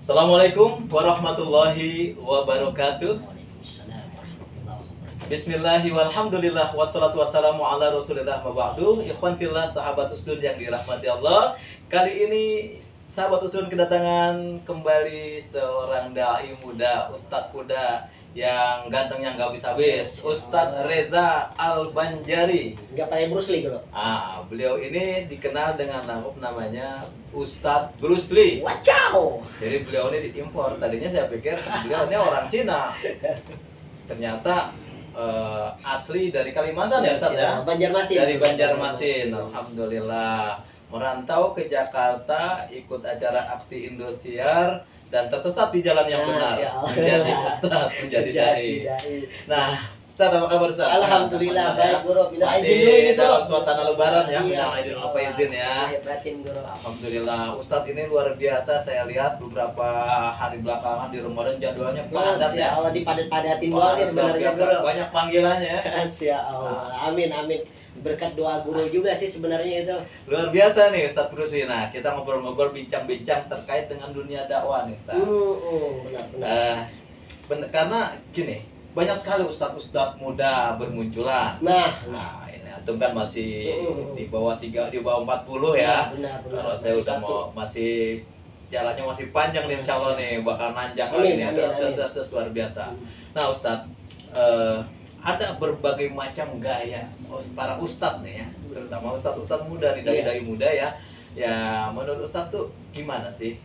Assalamualaikum warahmatullahi wabarakatuh. Waalaikumsalam warahmatullahi wabarakatuh. Bismillahi walhamdulillah wassalatu wassalamu ala rasulillah wa ba'du. Ikhwan fillah, sahabat usdun yang dirahmati Allah. Kali ini sahabat usdun kedatangan kembali seorang dai muda, ustadz muda yang gantengnya nggak habis-habis, Ustadz Reza Al-Banjari. Nggak pakai Bruce Lee bro. Beliau ini dikenal dengan namanya Ustadz Bruce Lee. Wacau. Jadi beliau ini diimpor. Tadinya saya pikir beliau ini orang Cina. Ternyata asli dari Kalimantan ya Ustadz ya? Banjarmasin. Dari Banjarmasin. Alhamdulillah. Merantau ke Jakarta, ikut acara aksi Indosiar dan tersesat di jalan yang benar. Menjadi Ustadz, menjadi dai. Nah, Ustadz apa kabar Ustadz? Alhamdulillah baik bro. Masih dalam suasana lebaran ya, minal aidin wal faizin ya. Batin bro. Alhamdulillah, Ustadz ini luar biasa. Saya lihat beberapa hari belakangan di Ramadan jadwalnya padat Masya ya. Allah dipadat-padatin doang sih sebenarnya bro. Banyak panggilannya ya. Masya Allah. Amin amin. Berkat doa guru juga sih sebenarnya itu. Luar biasa nih Ustadz Bruce. Nah, kita ngobrol-ngobrol, bincang-bincang terkait dengan dunia dakwah nih Ustadz. Benar-benar. Karena gini, banyak sekali ustadz-ustadz muda bermunculan. Nah, ini antum kan masih di bawah 40 ya. Benar. Kalau saya udah masih jalannya masih panjang nih, insya Allah nih bakal nanjak lagi nih. Terus luar biasa. Nah Ustadz, ada berbagai macam gaya para ustadz nih ya, terutama ustadz-ustadz muda nih, dai-dai muda ya. Ya menurut Ustadz tuh gimana sih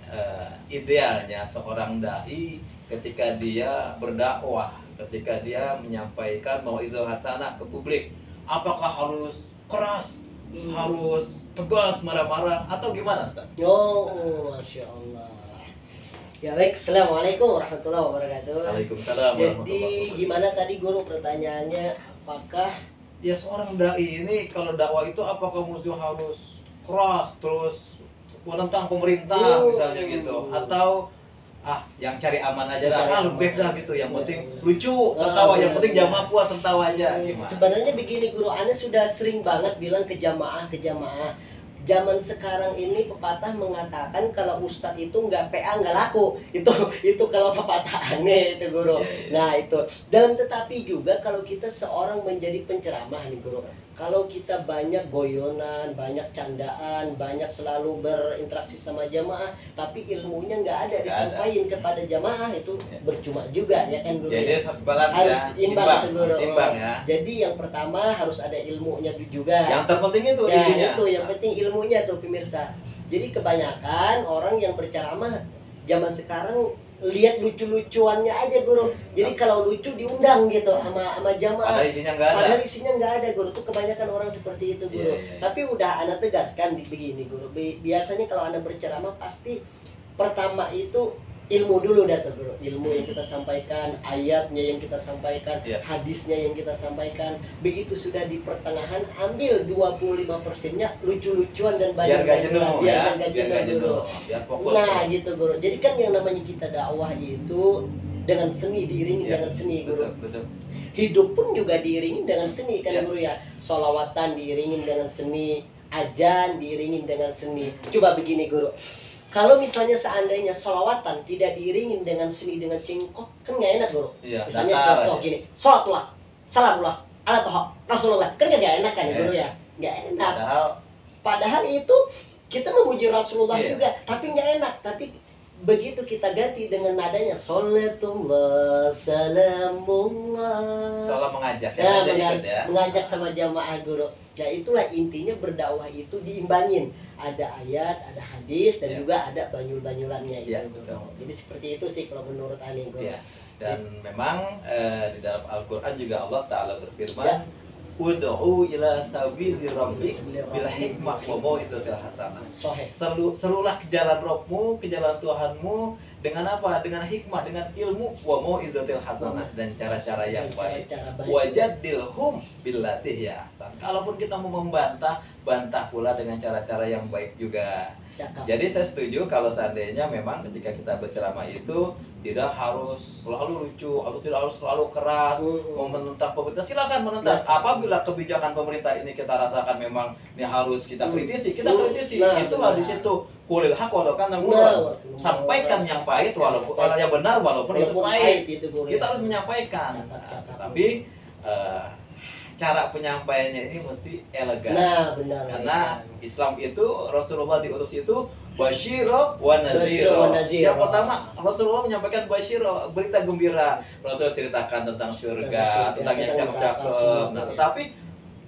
idealnya seorang dai ketika dia berdakwah, ketika dia menyampaikan mau'izah hasanah ke publik? Apakah harus keras, harus tegas, marah-marah, atau gimana Ustadz? Masya Allah. Ya baik, assalamualaikum warahmatullahi wabarakatuh. Waalaikumsalam. Jadi gimana tadi guru pertanyaannya? Apakah ya seorang dai ini kalau dakwah itu apakah mesti harus keras terus menentang pemerintah misalnya gitu, atau yang cari aman aja dah, lebih dah gitu, yang penting lucu, tertawa, yang penting jamaah puas tertawa aja, gimana? Sebenarnya begini guru, Anda sudah sering banget bilang ke jamaah. Zaman sekarang ini pepatah mengatakan kalau ustadz itu nggak PA nggak laku. Itu kalau pepatahannya itu guru. Nah itu. Dan tetapi juga kalau kita seorang menjadi penceramah nih guru, kalau kita banyak goyonan, banyak candaan, banyak selalu berinteraksi sama jamaah, tapi ilmunya nggak ada disampaikan kepada jamaah, itu bercuma juga ya kan guru. Jadi harus imbang, imbang ya. Jadi yang pertama harus ada ilmunya juga. Yang terpenting itu ya, intinya. Itu yang penting ilmunya tuh pemirsa. Jadi kebanyakan orang yang berceramah zaman sekarang lihat lucu-lucuannya aja guru. Jadi kalau lucu diundang gitu sama jamaah. Padahal isinya nggak ada guru. Tuh kebanyakan orang seperti itu guru. Tapi udah Anda tegaskan begini guru. Biasanya kalau Anda berceramah pasti pertama itu ilmu dulu dah tuh guru. Ilmu yang kita sampaikan, ayatnya yang kita sampaikan, hadisnya yang kita sampaikan. Begitu sudah di pertengahan, ambil 25%-nya lucu-lucuan dan banyak biar gak jenuh. Biar fokus. Nah gitu guru. Jadi kan yang namanya kita dakwah itu dengan seni, diiringi dengan seni guru. Betul. Hidup pun juga diiringi dengan seni kan guru ya. Sholawatan diiringi dengan seni, ajan diiringi dengan seni. Coba begini guru, kalau misalnya seandainya sholawatan tidak diiringin dengan seni, dengan cengkok, kan nggak enak guru. Misalnya contoh gini, sholatullah, salamullah, ala toha, rasulullah, kan nggak enak kan guru ya, nggak enak. Padahal itu kita memuji Rasulullah juga, tapi nggak enak. Tapi begitu kita ganti dengan nadanya, sholatullah, salamullah, seolah mengajak mengajak sama jamaah guru. Ya itulah intinya berdakwah itu diimbangin. Ada ayat, ada hadis, dan juga ada banyul-banyulannya itu. Jadi seperti itu sih kalau menurut Ani guru. Dan memang di dalam Al-Quran juga Allah Ta'ala berfirman, ud'u ila sabili rabbik bil hikmah wa mau'izatil hasanah. Serulah ke jalan Rabbmu, ke jalan Tuhanmu dengan apa? Dengan hikmah, dengan ilmu, wa mau'izatil hasanah, dan cara-cara yang baik. Wajadilhum billati hiya ahsan. Kalaupun kita mau membantah, bantah pula dengan cara-cara yang baik juga. Cakap. Jadi saya setuju kalau seandainya memang ketika kita berceramah itu tidak harus selalu lucu atau tidak harus selalu keras menentang pemerintah. Silakan menentang. Apabila kebijakan pemerintah ini kita rasakan memang ini harus kita kritisi, kita kritisi. Itulah di situ kulil haq walau kana murran. Sampaikan yang pahit walaupun yang benar walaupun itu pahit. Kita harus menyampaikan. Tapi cara penyampaiannya ini mesti elegan. Nah, benar. Karena Islam itu Rasulullah diutus itu basyiro wa naziro. Yang pertama Rasulullah menyampaikan basyiro, berita gembira. Rasul ceritakan tentang surga, tentang yang cakep-cakep. Nah, tetapi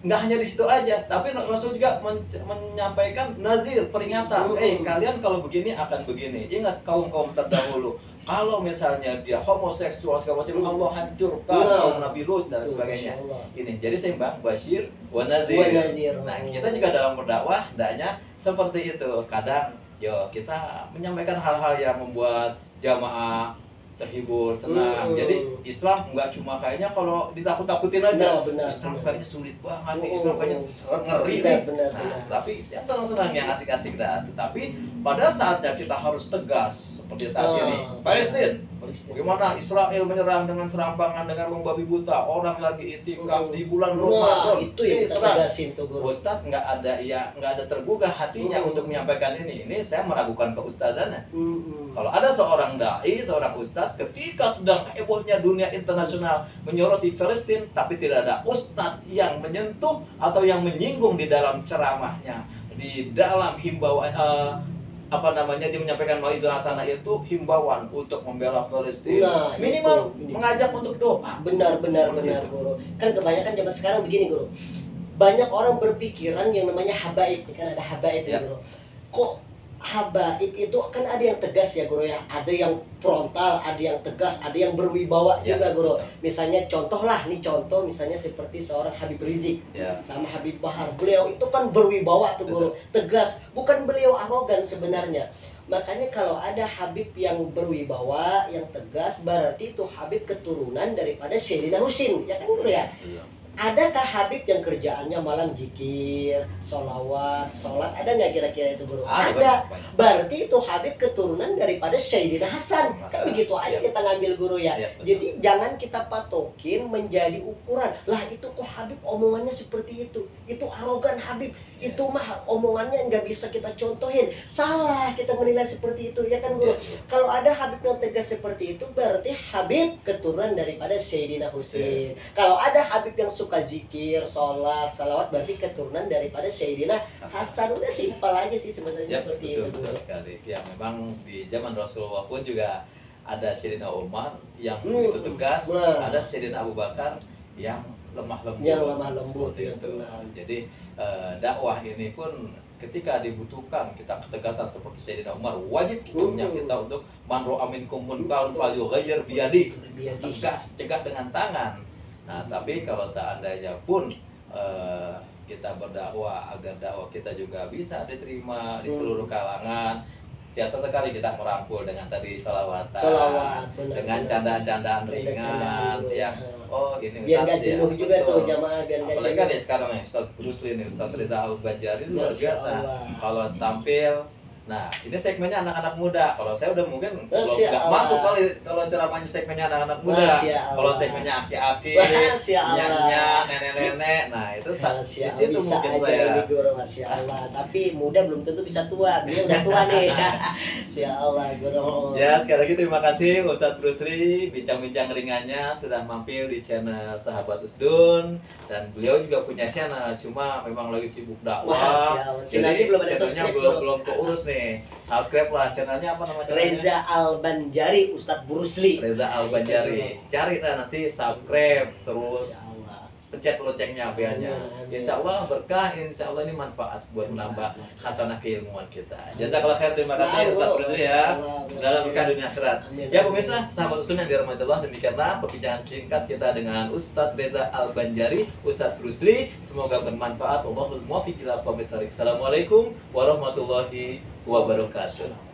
nggak hanya di situ aja, tapi Rasul juga menyampaikan nazir, peringatan. Kalian kalau begini akan begini. Ingat kaum-kaum terdahulu. Kalau misalnya dia homoseksual segala macam, Allah hancurkan kaum Nabi Lut dan sebagainya. Ini jadi seimbang basyir wa nazir. Nah, kita juga dalam berdakwah hendaknya seperti itu. Kadang kita menyampaikan hal-hal yang membuat jamaah terhibur, senang. Jadi Islam nggak cuma kayaknya kalau ditakut-takutin aja. Islam kayaknya sulit banget, Islam kayaknya ngeri nih. Tapi yang senang-senang, yang asik-asik dah. Tetapi pada saatnya kita harus tegas seperti saat ini. Palestina, bagaimana Israel menyerang dengan serampangan, dengan membabi buta, orang lagi itikaf di bulan Ramadan. Itu yang kita tegasin tuh, Guru. Ustadz nggak ada tergugah hatinya untuk menyampaikan ini. Ini saya meragukan keustadannya. Kalau ada seorang dai, seorang ustadz ketika sedang hebohnya dunia internasional menyoroti Palestina, tapi tidak ada ustadz yang menyentuh atau yang menyinggung di dalam ceramahnya, di dalam himbauan dia menyampaikan mau'izah hasanah itu himbauan untuk membela Palestina. Minimal mengajak untuk doa. Benar Guru. Kan kebanyakan zaman sekarang begini, Guru. Banyak orang berpikiran yang namanya habaib, kan ada habaib ya, Guru. Kok habaib itu kan ada yang tegas ya, Guru ya, ada yang frontal, ada yang tegas, ada yang berwibawa juga, Guru. Misalnya contoh misalnya seperti seorang Habib Rizik sama Habib Bahar, beliau itu kan berwibawa tuh, Guru, tegas, bukan beliau arogan sebenarnya. Makanya kalau ada Habib yang berwibawa, yang tegas, berarti itu Habib keturunan daripada Sayyidina Husin, ya kan, Guru ya? Adakah Habib yang kerjaannya malam zikir, sholawat, sholat? Ada nggak kira-kira itu, Guru? Ada. Berarti itu Habib keturunan daripada Sayyidina Hasan. Kan begitu aja kita ngambil, Guru ya. Jadi jangan kita patokin menjadi ukuran. Lah itu kok Habib omongannya seperti itu? Itu arogan Habib. Itu mah omongannya nggak bisa kita contohin. Salah kita menilai seperti itu, ya kan, Guru? Kalau ada Habib yang tegas seperti itu, berarti Habib keturunan daripada Sayyidina Husin. Kalau ada Habib yang suka zikir, sholat, salawat, berarti keturunan daripada Sayyidina Hasan. Udah simpel aja sih sebenarnya, seperti itu. Betul sekali. Ya, memang di zaman Rasulullah pun juga ada Sayyidina Umar yang begitu tegas, ada Sayyidina Abu Bakar yang lemah lembut itu. Jadi dakwah ini pun ketika dibutuhkan kita ketegasan seperti Sayyidina Umar, wajib hukumnya kita untuk man ra'a minkum munkaran falyughayyir biyadi, cegah dengan tangan. Nah, tapi kalau seandainya pun kita berdakwah agar dakwah kita juga bisa diterima di seluruh kalangan, biasa sekali kita merangkul dengan tadi salawatan, dengan candaan-candaan ringan, ya. Oh, ini biar nggak jenuh juga tuh jamaah, biar nggak jenuh. Apalagi kan ya sekarang nih Ustaz Brusli nih, Ustaz Reza Al-Banjari luar biasa. Kalau tampil, nah ini segmennya anak-anak muda. Kalau saya udah mungkin nggak masuk kali kalau ceramahnya segmennya anak-anak muda. Kalau segmennya aki-aki, nyanyi, nenek-nenek, nah itu situ mungkin saya. Ini, Guru, Masya Allah. Tapi muda belum tentu bisa tua. Dia udah tua nih. Masya Allah, Guru. Ya, sekali lagi terima kasih Ustadz Brusli, bincang-bincang ringannya sudah mampir di channel Sahabat Usdun, dan beliau juga punya channel, cuma memang lagi sibuk dakwah. Jadi channelnya belum keurus nih. Subscribe lah channelnya, apa nama channelnya? Reza Al-Banjari, Ustadz Brusli. Reza Al-Banjari. Cari nanti subscribe, terus pencet loncengnya biarnya. Insya Allah berkah, insya Allah ini manfaat buat menambah khasanah keilmuan kita. Jazakallah khair, terima kasih Ustadz Brusli ya. Dalam berkah dunia akhirat. Ya pemirsa, sahabat Usdun yang dirahmati Allah, demikianlah perbincangan singkat kita dengan Ustadz Reza Al-Banjari, Ustadz Brusli. Semoga bermanfaat. Wallahul muwaffiq ila aqwamit thoriq. Assalamualaikum warahmatullahi wabarakatuh.